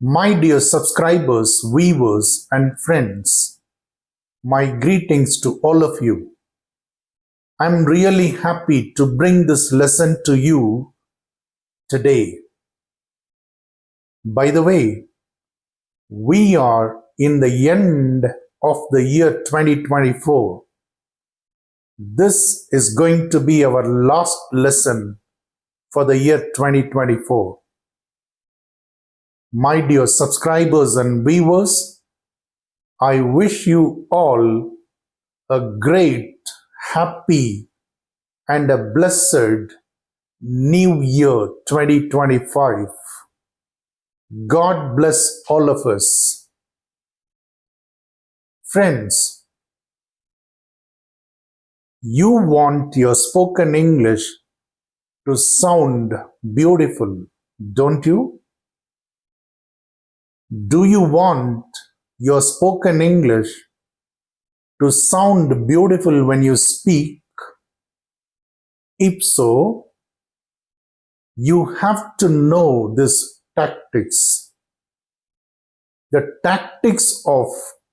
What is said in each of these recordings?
My dear subscribers, viewers, and friends, my greetings to all of you. I'm really happy to bring this lesson to you today. By the way, we are in the end of the year 2024. This is going to be our last lesson for the year 2024. My dear subscribers and viewers, I wish you all a great, happy, and a blessed New Year 2025. God bless all of us. Friends, you want your spoken English to sound beautiful, don't you? Do you want your spoken English to sound beautiful when you speak? If so, you have to know this tactics. The tactics of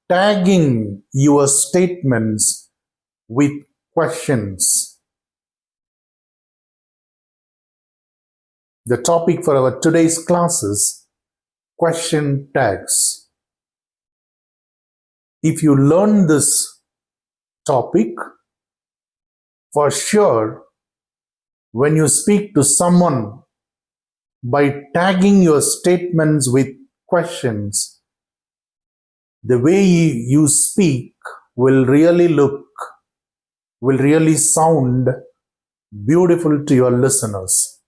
tagging your statements with questions. The topic for our today's class is question tags. If you learn this topic, for sure, when you speak to someone by tagging your statements with questions, the way you speak will really sound beautiful to your listeners.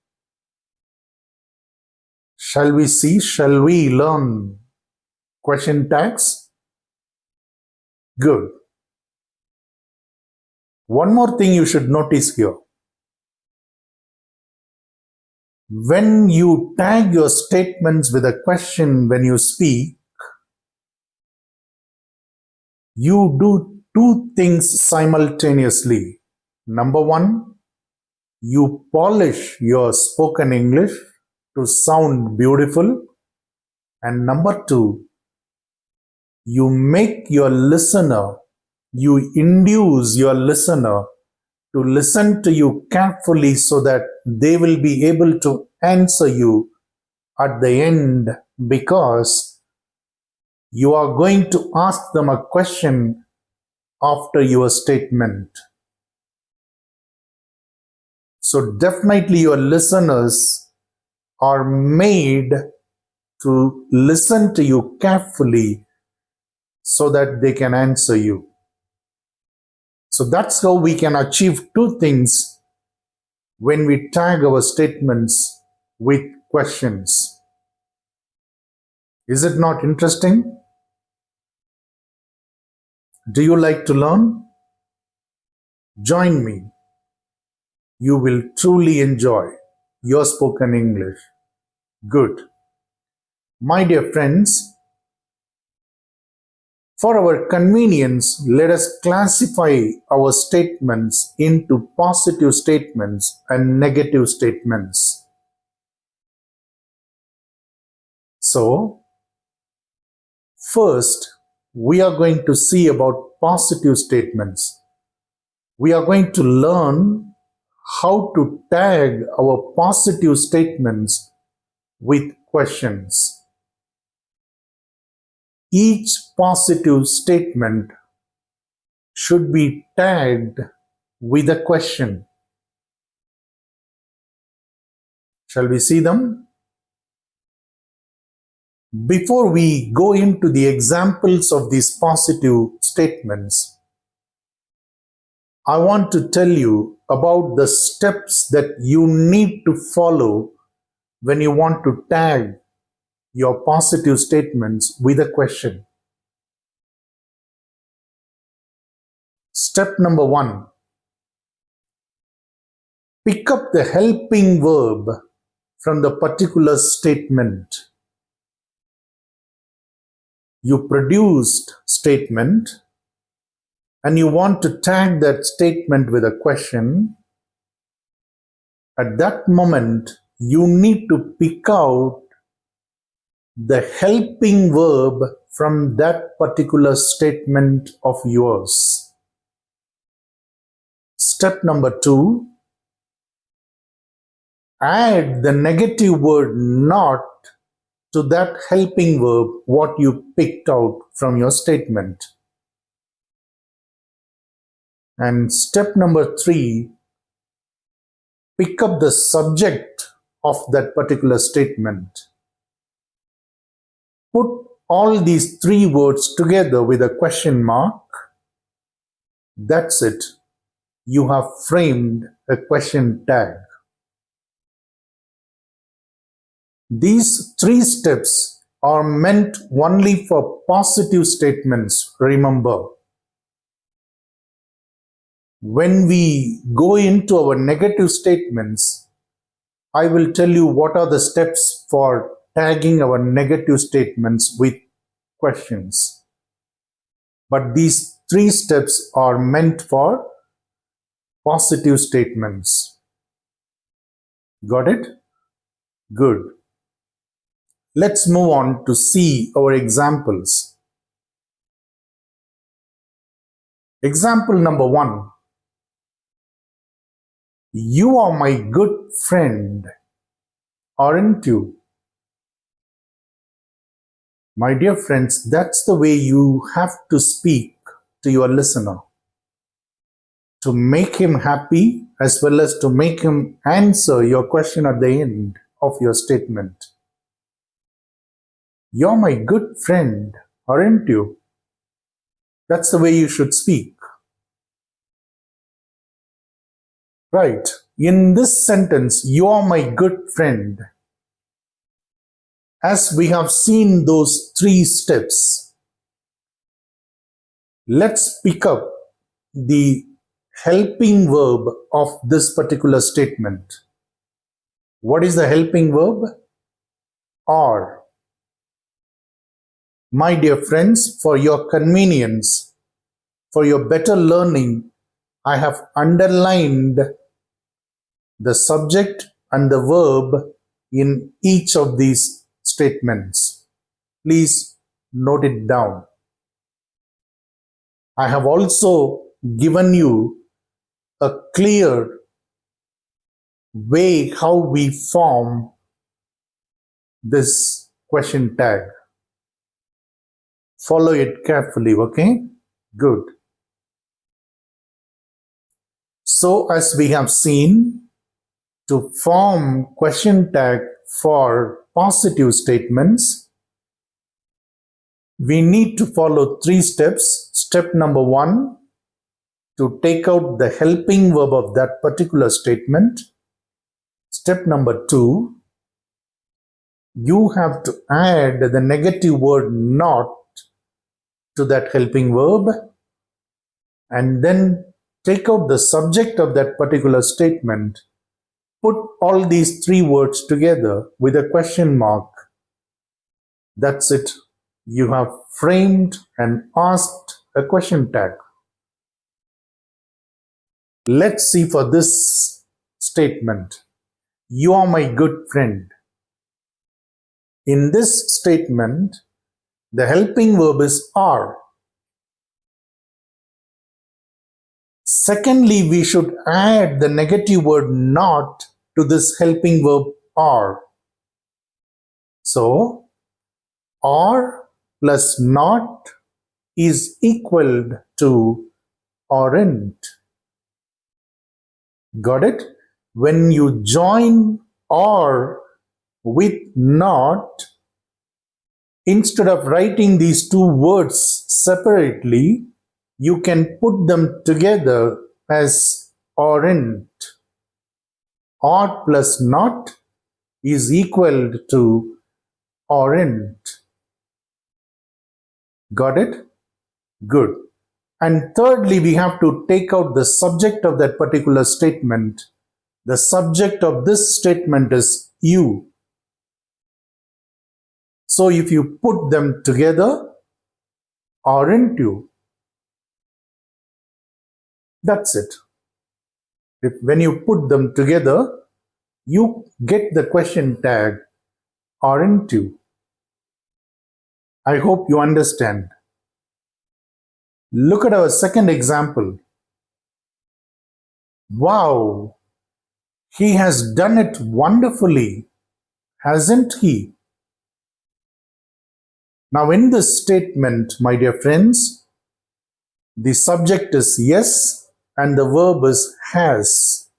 Shall we learn question tags? Good. One more thing you should notice here. When you tag your statements with a question when you speak, you do two things simultaneously. Number one, you polish your spoken English to sound beautiful. And number two, you induce your listener to listen to you carefully so that they will be able to answer you at the end, because you are going to ask them a question after your statement. So definitely your listeners are made to listen to you carefully so that they can answer you. So that's how we can achieve two things when we tag our statements with questions. Is it not interesting? Do you like to learn? Join me. You will truly enjoy your spoken English. Good. My dear friends, for our convenience, let us classify our statements into positive statements and negative statements. So, first, we are going to see about positive statements. We are going to learn how to tag our positive statements with questions. Each positive statement should be tagged with a question. Shall we see them? Before we go into the examples of these positive statements, I want to tell you about the steps that you need to follow when you want to tag your positive statements with a question. Step number 1. Pick up the helping verb from the particular statement. You produced statement and you want to tag that statement with a question. At that moment, you need to pick out the helping verb from that particular statement of yours. Step number 2, add the negative word not to that helping verb what you picked out from your statement. And step number 3, pick up the subject of that particular statement. Put all these 3 words together with a question mark. That's it. You have framed a question tag. These 3 steps are meant only for positive statements, remember. When we go into our negative statements, I will tell you what are the steps for tagging our negative statements with questions. But these 3 steps are meant for positive statements. Got it? Good. Let's move on to see our examples. Example number 1. You are my good friend, aren't you? My dear friends, that's the way you have to speak to your listener, to make him happy as well as to make him answer your question at the end of your statement. You're my good friend, aren't you? That's the way you should speak. Right. In this sentence, you are my good friend. As we have seen those 3 steps, let's pick up the helping verb of this particular statement. What is the helping verb? Are. My dear friends, for your convenience, for your better learning, I have underlined the subject and the verb in each of these statements. Please note it down. I have also given you a clear way how we form this question tag. Follow it carefully, okay? Good. So as we have seen, to form question tag for positive statements, we need to follow 3 steps. Step number 1, to take out the helping verb of that particular statement. Step number 2, you have to add the negative word not to that helping verb, and then take out the subject of that particular statement. Put all these 3 words together with a question mark. That's it. You have framed and asked a question tag. Let's see for this statement. You are my good friend. In this statement, the helping verb is are. Secondly, we should add the negative word not to this helping verb are. So, are plus not is equal to aren't. Got it? When you join are with not, instead of writing these 2 words separately, you can put them together as aren't. Are plus not is equal to aren't. Got it? Good. And thirdly, we have to take out the subject of that particular statement. The subject of this statement is you. So if you put them together, aren't you? That's it. When you put them together, you get the question tag, aren't you? I hope you understand. Look at our second example. Wow, he has done it wonderfully, hasn't he? Now, in this statement, my dear friends, the subject is yes and the verb is has.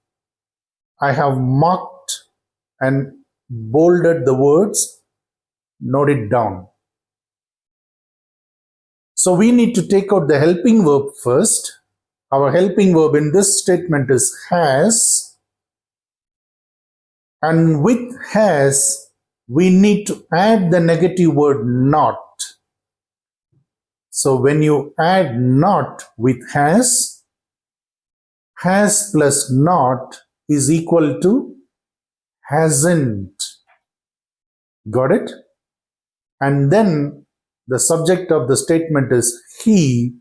I have marked and bolded the words, note it down. So we need to take out the helping verb first. Our helping verb in this statement is has, and with has, we need to add the negative word not. So when you add not with has plus not is equal to hasn't. Got it? And then the subject of the statement is he.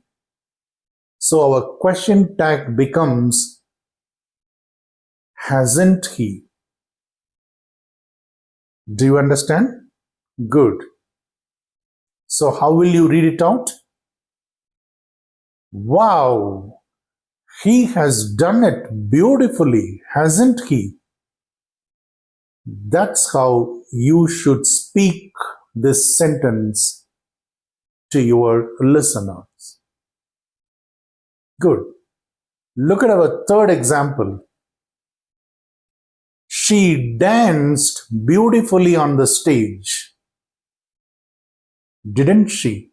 So our question tag becomes hasn't he? Do you understand? Good. So how will you read it out? Wow, he has done it beautifully, hasn't he? That's how you should speak this sentence to your listeners. Good. Look at our third example. She danced beautifully on the stage, didn't she?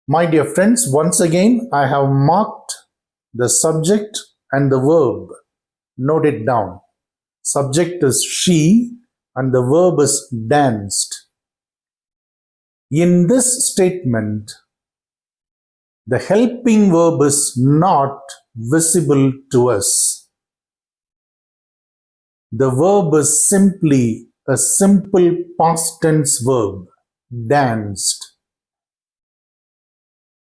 My dear friends, once again, I have marked the subject and the verb. Note it down. Subject is she and the verb is danced. In this statement, the helping verb is not visible to us. The verb is simply a simple past tense verb, danced.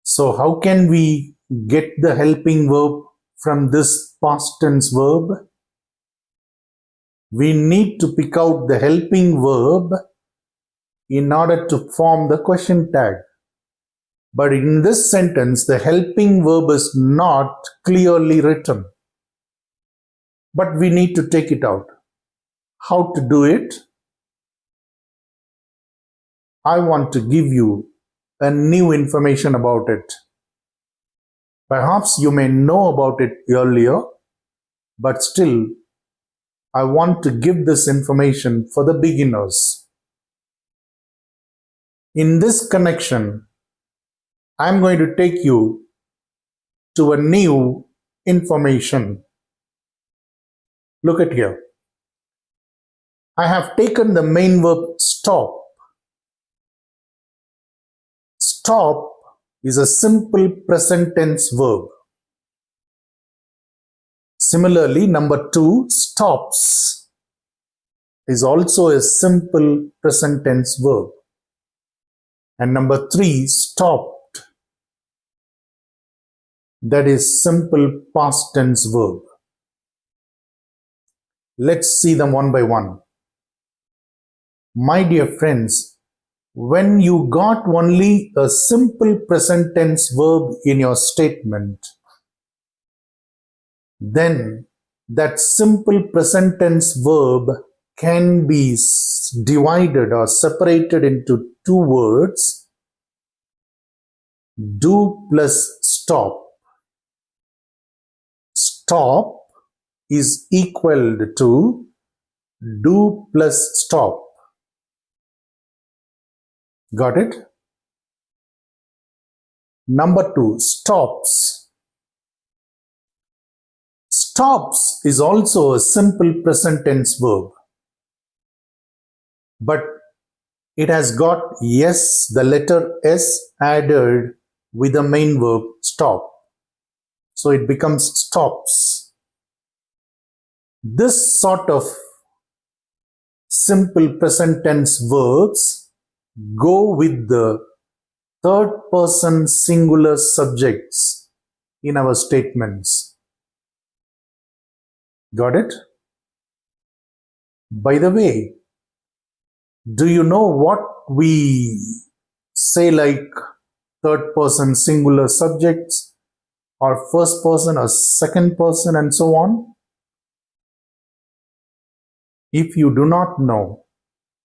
So how can we get the helping verb from this past tense verb? We need to pick out the helping verb in order to form the question tag. But in this sentence, the helping verb is not clearly written. But we need to take it out. How to do it? I want to give you a new information about it. Perhaps you may know about it earlier, but still, I want to give this information for the beginners. In this connection, I'm going to take you to a new information. Look at here. I have taken the main verb stop. Stop is a simple present tense verb. Similarly, number 2, stops, is also a simple present tense verb. And number 3, stopped, that is simple past tense verb. Let's see them one by one. My dear friends, when you got only a simple present tense verb in your statement, then that simple present tense verb can be divided or separated into 2 words, do plus stop. Stop is equal to do plus stop. Got it? Number 2, stops. Stops is also a simple present tense verb, but it has got S, the letter S added with the main verb stop. So it becomes stops. This sort of simple present tense verbs go with the third person singular subjects in our statements. Got it? By the way, Do you know what we say like third person singular subjects or first person or second person and so on? If you do not know,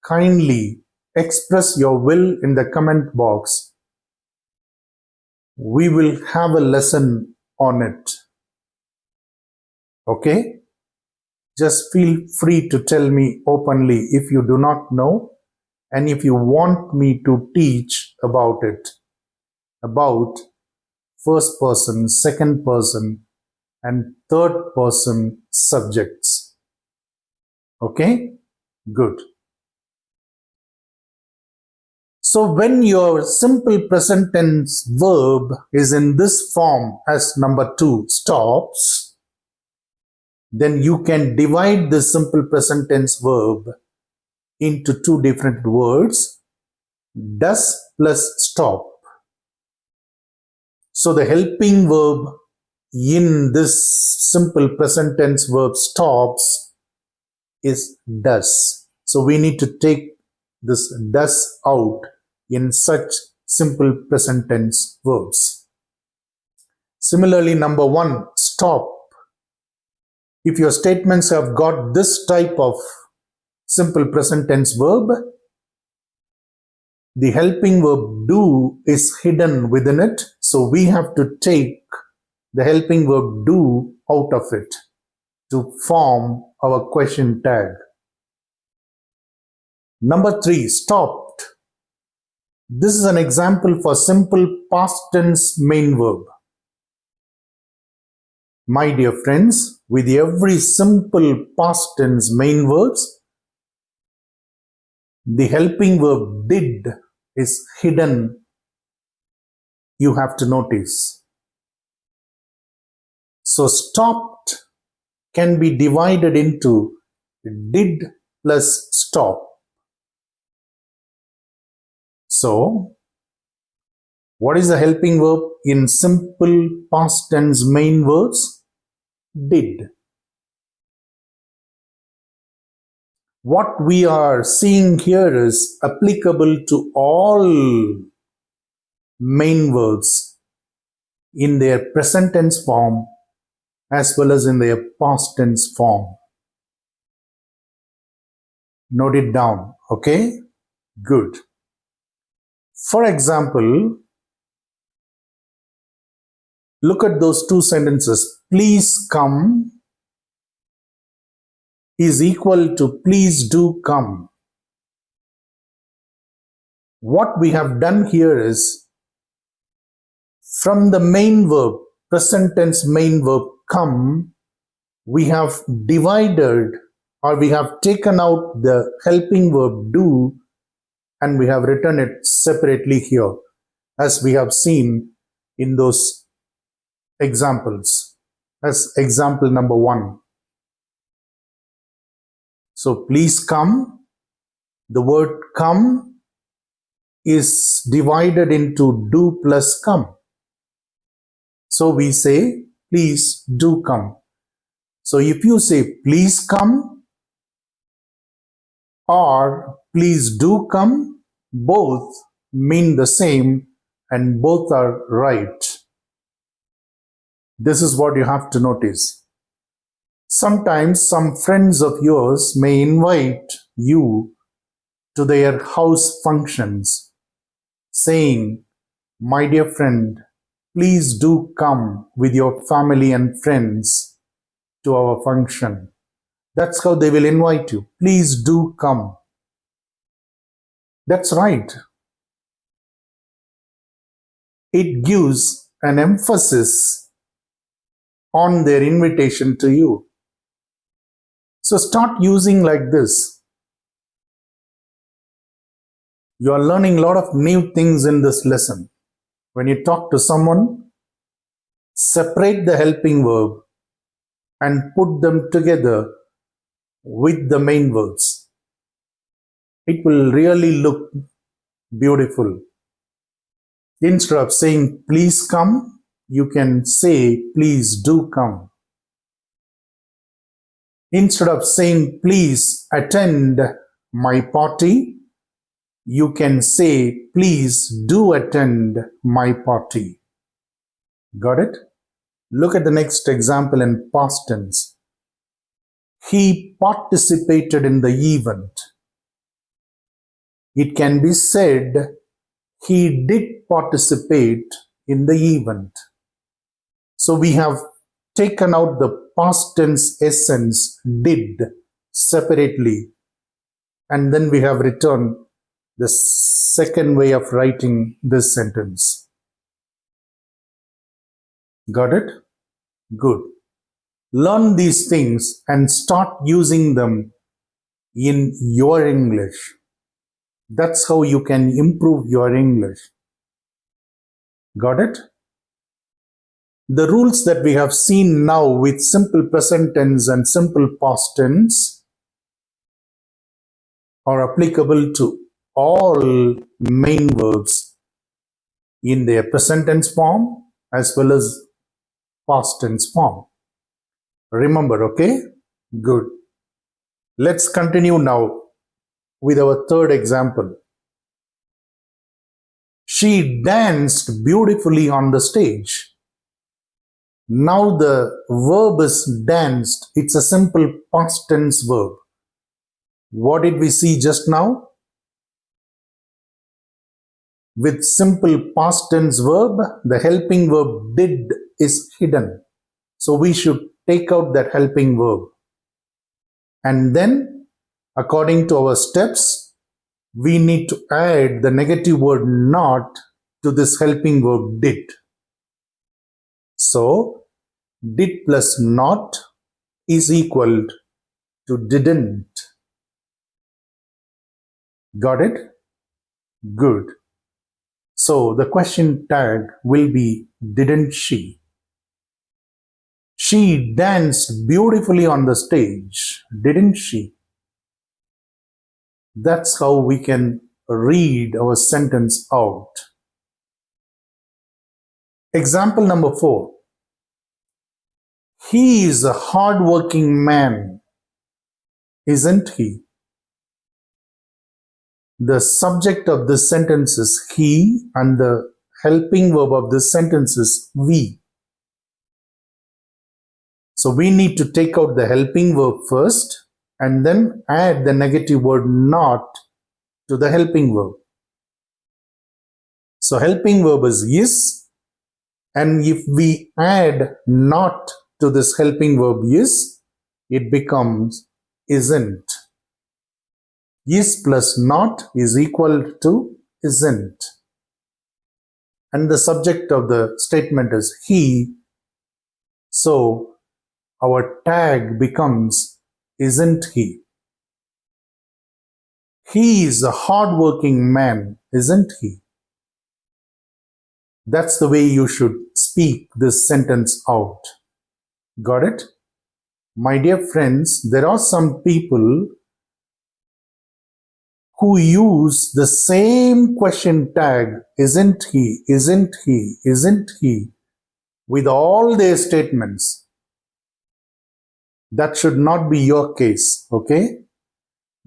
kindly express your will in the comment box. We will have a lesson on it. Okay? Just feel free to tell me openly if you do not know and if you want me to teach about it, about first person, second person, and third person subjects. Okay? Good. So when your simple present tense verb is in this form as number 2, stops, then you can divide the simple present tense verb into 2 different words, does plus stop. So the helping verb in this simple present tense verb stops is does. So we need to take this does out in such simple present tense verbs. Similarly, number 1, stop. If your statements have got this type of simple present tense verb, the helping verb do is hidden within it. So we have to take the helping verb do out of it to form our question tag. Number 3, stopped. This is an example for simple past tense main verb. My dear friends, with every simple past tense main verbs, the helping verb did is hidden. You have to notice. So stopped can be divided into did plus stop. So what is the helping verb in simple past tense main verbs? Did. What we are seeing here is applicable to all main verbs in their present tense form as well as in their past tense form. Note it down, okay? Good. For example, look at those 2 sentences. Please come is equal to please do come. What we have done here is from the main verb, present tense main verb come, we have divided or we have taken out the helping verb do and we have written it separately here as we have seen in those examples as example number 1. So please come, the word come is divided into do plus come. So we say please do come. So if you say please come or please do come, both mean the same and both are right. This is what you have to notice. Sometimes some friends of yours may invite you to their house functions, saying, my dear friend, please do come with your family and friends to our function. That's how they will invite you. Please do come. That's right. It gives an emphasis on their invitation to you. So start using like this. You are learning a lot of new things in this lesson. When you talk to someone, separate the helping verb and put them together with the main verbs. It will really look beautiful. Instead of saying please come, you can say please do come. Instead of saying please attend my party, you can say, please do attend my party. Got it? Look at the next example in past tense. He participated in the event. It can be said, he did participate in the event. So we have taken out the past tense essence, did, separately, and then we have written the second way of writing this sentence. Got it? Good. Learn these things and start using them in your English. That's how you can improve your English. Got it? The rules that we have seen now with simple present tense and simple past tense are applicable to all main verbs in their present tense form as well as past tense form. Remember, okay? Good. Let's continue now with our third example. She danced beautifully on the stage. Now the verb is danced. It's a simple past tense verb. What did we see just now? With simple past tense verb, the helping verb did is hidden. So we should take out that helping verb. And then, according to our steps, we need to add the negative word not to this helping verb did. So, did plus not is equal to didn't. Got it? Good. So, the question tag will be, didn't she? She danced beautifully on the stage, didn't she? That's how we can read our sentence out. Example number 4. He is a hard-working man, isn't he? The subject of this sentence is he and the helping verb of this sentence is we. So we need to take out the helping verb first and then add the negative word not to the helping verb. So helping verb is, and if we add not to this helping verb is, it becomes isn't. Is plus not is equal to isn't. And the subject of the statement is he. So our tag becomes isn't he. He is a hard-working man, isn't he? That's the way you should speak this sentence out. Got it? My dear friends, there are some people who use the same question tag, isn't he, isn't he, isn't he, with all their statements. That should not be your case, okay?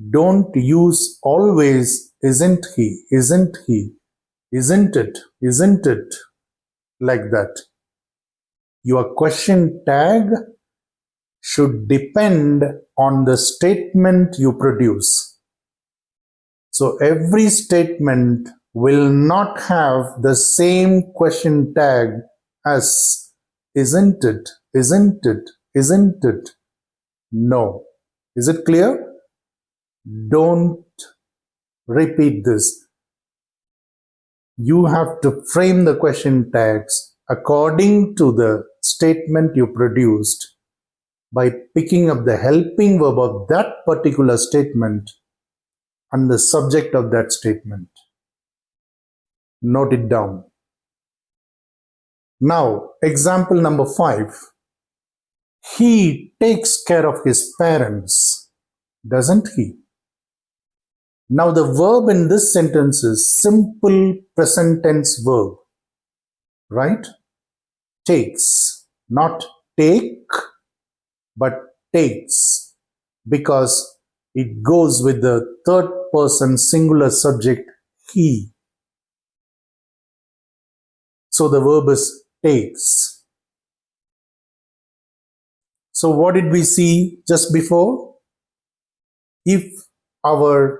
Don't use always isn't he, isn't he, isn't it, like that. Your question tag should depend on the statement you produce. So every statement will not have the same question tag as isn't it, isn't it, isn't it. No. Is it clear? Don't repeat this. You have to frame the question tags according to the statement you produced by picking up the helping verb of that particular statement and the subject of that statement. Note it down. Now, example number 5. He takes care of his parents, doesn't he? Now, the verb in this sentence is simple present tense verb, right? Takes, not take, but takes, because it goes with the third person singular subject he. So the verb is takes. So what did we see just before? If our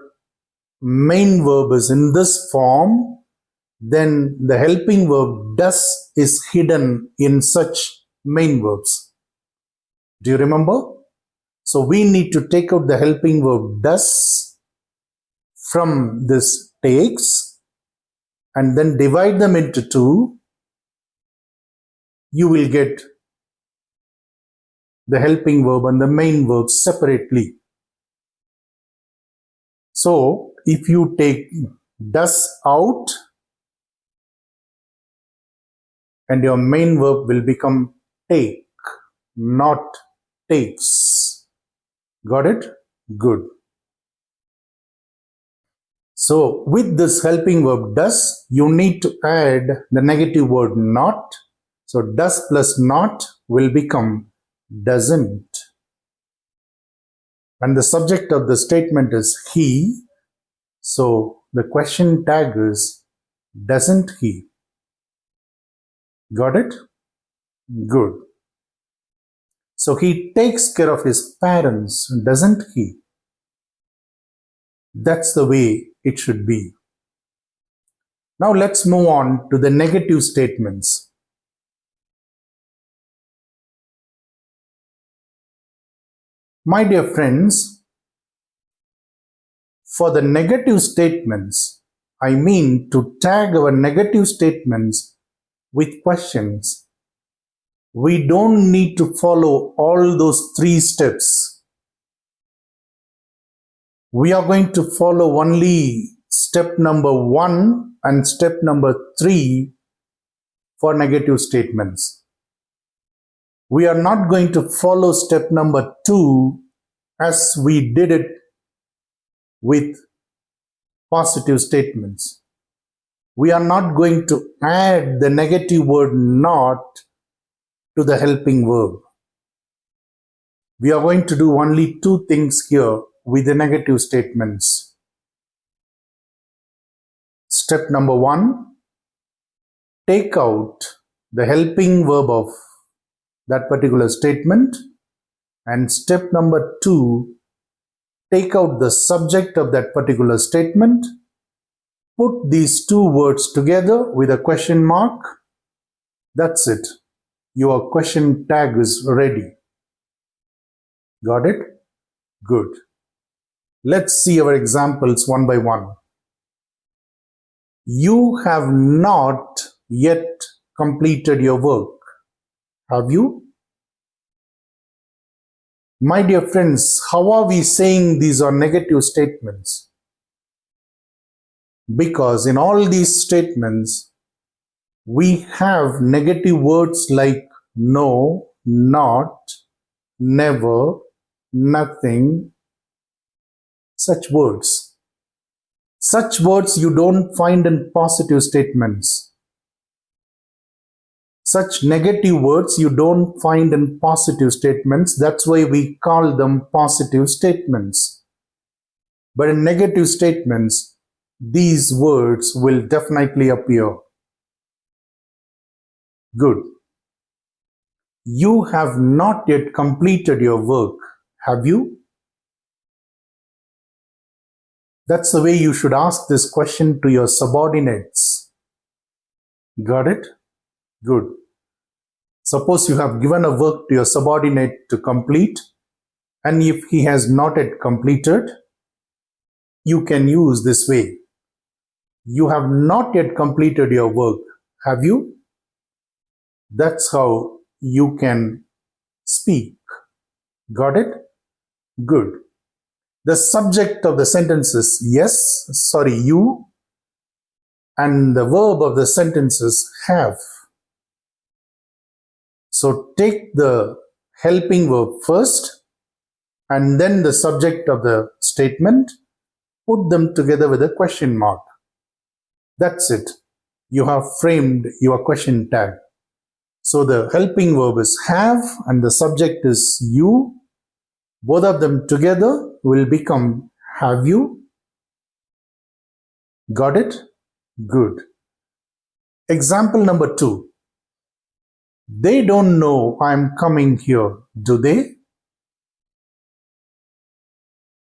main verb is in this form, then the helping verb does is hidden in such main verbs. Do you remember? So we need to take out the helping verb does from this takes and then divide them into two. You will get the helping verb and the main verb separately. So if you take does out, and your main verb will become take, not takes. Got it? Good. So with this helping verb does, you need to add the negative word not. So does plus not will become doesn't. And the subject of the statement is he. So the question tag is doesn't he. Got it? Good. So he takes care of his parents, doesn't he? That's the way it should be. Now let's move on to the negative statements. My dear friends, for the negative statements, I mean to tag our negative statements with questions. We don't need to follow all those 3 steps. We are going to follow only step number 1 and step number 3 for negative statements. We are not going to follow step number 2 as we did it with positive statements. We are not going to add the negative word not to the helping verb. We are going to do only 2 things here with the negative statements. Step number 1, take out the helping verb of that particular statement. And step number 2, take out the subject of that particular statement. Put these 2 words together with a question mark. That's it. Your question tag is ready. Got it? Good. Let's see our examples one by one. You have not yet completed your work. Have you? My dear friends, how are we saying these are negative statements? Because in all these statements, we have negative words like no, not, never, nothing, such words. Such words you don't find in positive statements. Such negative words you don't find in positive statements. That's why we call them positive statements. But in negative statements, these words will definitely appear. Good. You have not yet completed your work, have you? That's the way you should ask this question to your subordinates. Got it? Good. Suppose you have given a work to your subordinate to complete, and if he has not yet completed, you can use this way. You have not yet completed your work, have you? That's how you can speak. Got it? Good. The subject of the sentence is you, and the verb of the sentence is have. So take the helping verb first and then the subject of the statement, put them together with a question mark. That's it. You have framed your question tag. So the helping verb is have and the subject is you. Both of them together will become have you. Got it? Good. Example number 2. They don't know I'm coming here, do they?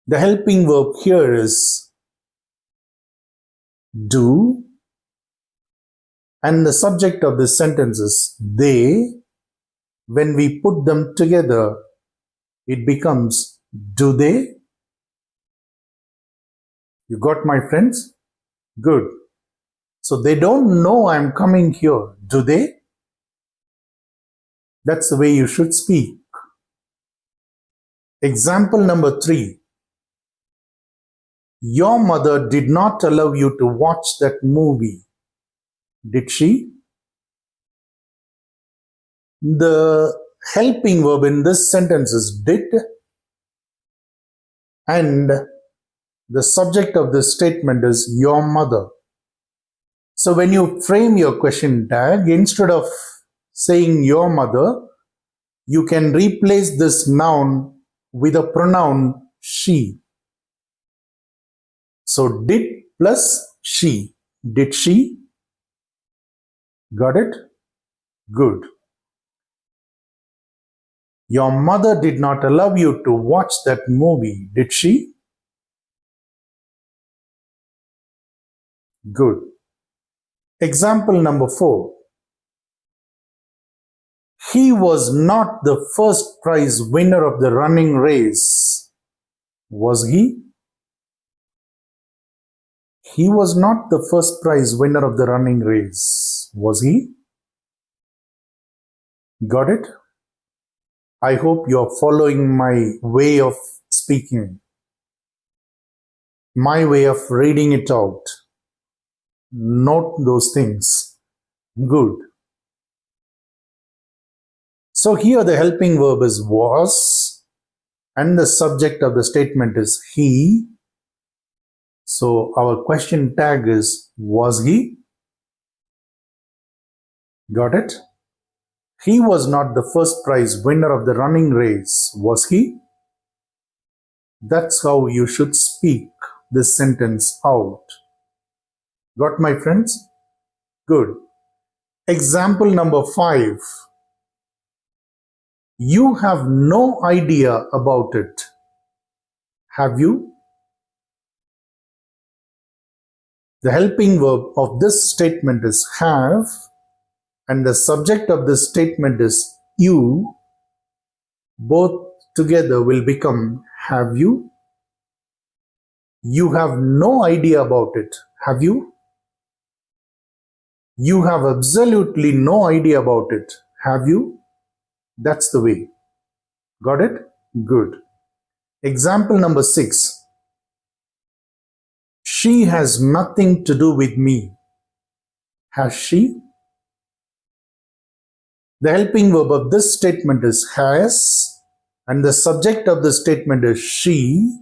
The helping verb here is do, and the subject of this sentence is they. When we put them together, it becomes do they? You got, my friends? Good. So they don't know I'm coming here, do they? That's the way you should speak. Example number 3. Your mother did not allow you to watch that movie, did she? The helping verb in this sentence is did, and the subject of this statement is your mother. So when you frame your question tag, instead of saying your mother, you can replace this noun with a pronoun she. So did plus she. Did she? Got it? Good. Your mother did not allow you to watch that movie, did she? Good. Example number 4. He was not the first prize winner of the running race, was he? He was not the first prize winner of the running race, was he? Got it? I hope you're following my way of speaking, my way of reading it out. Note those things. Good. So here the helping verb is was, and the subject of the statement is he. So our question tag is was he? Got it? He was not the first prize winner of the running race, was he? That's how you should speak this sentence out. Got, my friends? Good. Example number 5. You have no idea about it, have you? The helping verb of this statement is have, and the subject of this statement is you. Both together will become have you? You have no idea about it, have you? You have absolutely no idea about it, have you? That's the way. Got it? Good. Example number 6. She has nothing to do with me. Has she? The helping verb of this statement is has, and the subject of the statement is she.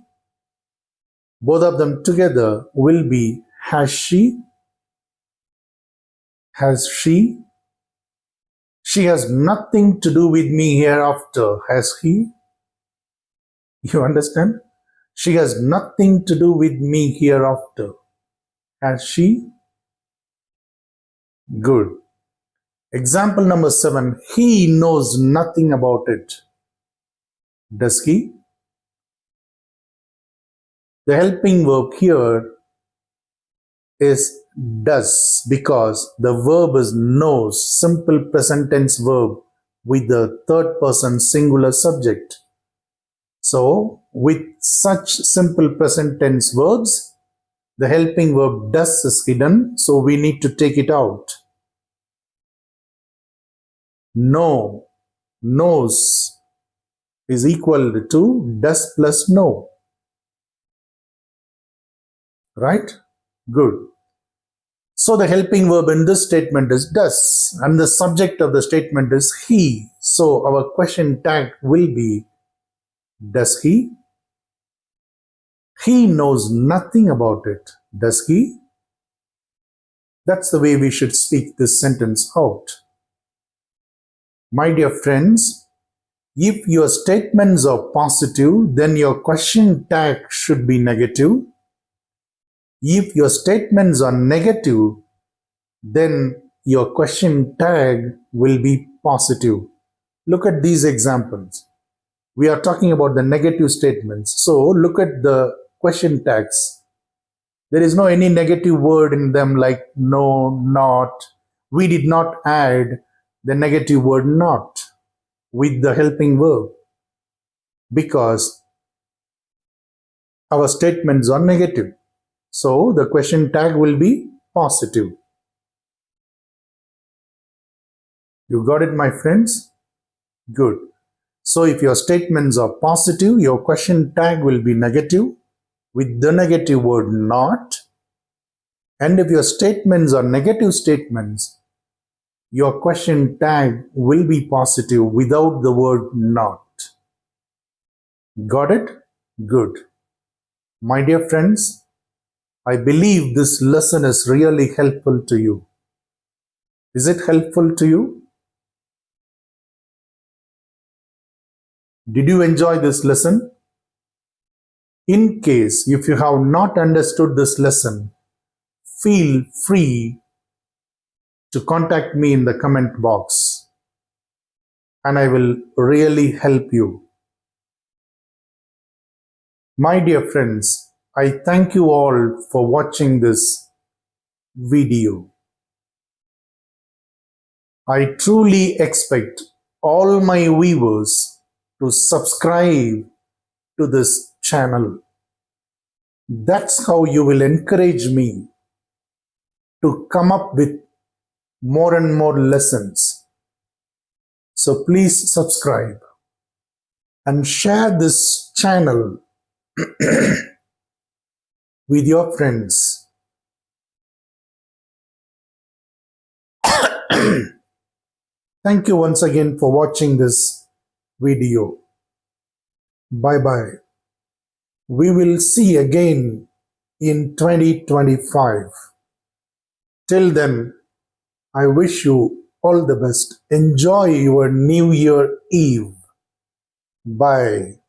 Both of them together will be has she? Has she? She has nothing to do with me hereafter, has he? You understand? She has nothing to do with me hereafter. Has she? Good. Example number 7. He knows nothing about it. Does he? The helping verb here is does, because the verb is knows, simple present tense verb with the third person singular subject. So with such simple present tense verbs, the helping verb does is hidden, so we need to take it out. Know, knows is equal to does plus know. Right? Good. So the helping verb in this statement is does, and the subject of the statement is he. So our question tag will be does he? He knows nothing about it. Does he? That's the way we should speak this sentence out. My dear friends, if your statements are positive, then your question tag should be negative. If your statements are negative, then your question tag will be positive. Look at these examples. We are talking about the negative statements. So look at the question tags. There is no any negative word in them like no, not. We did not add the negative word not with the helping verb because our statements are negative. So the question tag will be positive. You got it, my friends? Good. So if your statements are positive, your question tag will be negative with the negative word not. And if your statements are negative statements, your question tag will be positive without the word not. Got it? Good. My dear friends, I believe this lesson is really helpful to you. Is it helpful to you? Did you enjoy this lesson? In case if you have not understood this lesson, feel free to contact me in the comment box and I will really help you. My dear friends, I thank you all for watching this video. I truly expect all my viewers to subscribe to this channel. That's how you will encourage me to come up with more and more lessons. So please subscribe and share this channel with your friends. Thank you once again for watching this video. Bye bye. We will see again in 2025. Till then, I wish you all the best. Enjoy your New Year Eve. Bye.